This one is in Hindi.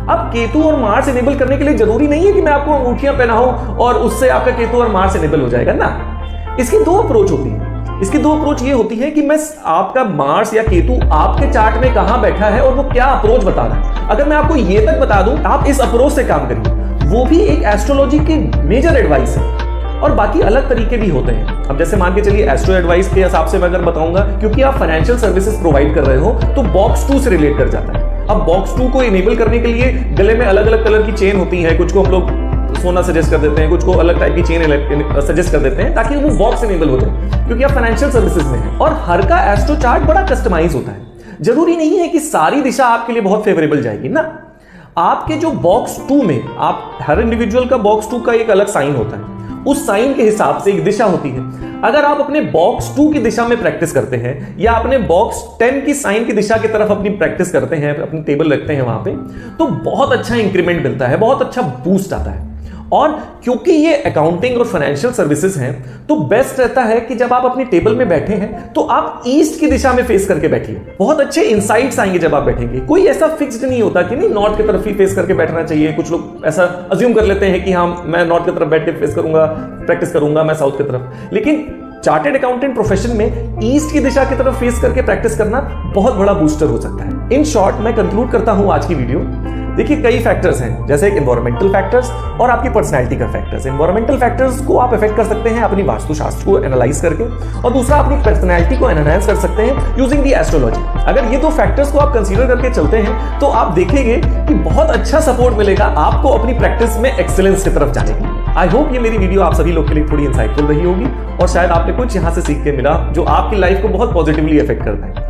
अब केतु और मार्स इनेबल करने के लिए जरूरी नहीं है कि मैं आपको अंगूठियां पहनाऊं और उससे आपका केतु और मार्स इनेबल हो जाएगा ना। इसकी दो अप्रोच होती है। इसकी दो अप्रोच ये होती है कि मैं आपका मार्स या केतु आपके चार्ट में कहां बैठा है और वो क्या अप्रोच बता रहा है। अगर मैं आपको ये तक बता दूं आप इस अप्रोच से काम करिए, वो भी एक एस्ट्रोलॉजी की मेजर एडवाइस है। और बाकी अलग तरीके भी होते हैं। अब जैसे मान के चलिए एस्ट्रो एडवाइस के हिसाब से मैं अगर बताऊंगा, क्योंकि आप फाइनेंशियल सर्विसेज प्रोवाइड कर रहे हो तो बॉक्स 2 से रिलेट कर जाता है। अब बॉक्स 2 को इनेबल करने के लिए गले में अलग अलग कलर की चेन होती है, कुछ को हम लोग सोना सजेस्ट कर देते हैं, कुछ को अलग टाइप की चेन सजेस्ट कर देते हैं ताकि वो बॉक्स इनेबल हो जाए, क्योंकि आप फाइनेंशियल सर्विसेज में हैं। और हर का एस्ट्रो चार्ट बड़ा कस्टमाइज होता है। जरूरी नहीं है कि सारी दिशा आपके लिए बहुत फेवरेबल जाएगी ना। आपके जो बॉक्स 2 में आप हर इंडिविजुअल का बॉक्स 2 का एक अलग साइन होता है, उस साइन के हिसाब से एक दिशा होती है। अगर आप अपने बॉक्स 2 की दिशा में प्रैक्टिस करते हैं या अपने बॉक्स 10 की साइन की दिशा की तरफ अपनी प्रैक्टिस करते हैं, अपनी टेबल रखते हैं वहां पे, तो बहुत अच्छा इंक्रीमेंट मिलता है, बहुत अच्छा बूस्ट आता है। और क्योंकि ये अकाउंटिंग और फाइनेंशियल सर्विसेज हैं, तो बेस्ट रहता है कि जब आप अपनी टेबल में बैठे हैं तो आप ईस्ट की दिशा में फेस करके बैठिए। बहुत अच्छे इंसाइट्स आएंगे जब आप बैठेंगे। कोई ऐसा फिक्स्ड नहीं होता कि नहीं नॉर्थ की तरफ ही फेस करके बैठना चाहिए। कुछ लोग ऐसा अज्यूम कर लेते हैं कि हाँ मैं नॉर्थ की तरफ बैठ के फेस करूंगा, प्रैक्टिस करूंगा मैं साउथ की तरफ। लेकिन चार्टेड अकाउंटेंट प्रोफेशन में ईस्ट की दिशा की तरफ फेस करके प्रैक्टिस करना बहुत बड़ा बूस्टर हो सकता है। इन शॉर्ट मैं कंक्लूड करता हूं आज की वीडियो। देखिए कई फैक्टर्स हैं, जैसे एक एनवायरमेंटल फैक्टर्स और आपकी पर्सनैलिटी का फैक्टर्स। एनवायरमेंटल फैक्टर्स को आप इफेक्ट कर सकते हैं अपनी वास्तुशास्त्र को एनालाइज करके, और दूसरा अपनी पर्सनैलिटी को एनहांस कर सकते हैं यूजिंग दी एस्ट्रोलॉजी। अगर ये दो फैक्टर्स को आप कंसीडर करके चलते हैं तो आप देखेंगे कि बहुत अच्छा सपोर्ट मिलेगा आपको अपनी प्रैक्टिस में एक्सीलेंस की तरफ जाने की। आई होप ये मेरी वीडियो आप सभी लोग के लिए थोड़ी इंसाइटफुल रही होगी और शायद आपने कुछ यहां से सीख के मिला जो आपकी लाइफ को बहुत पॉजिटिवली इफेक्ट करता है।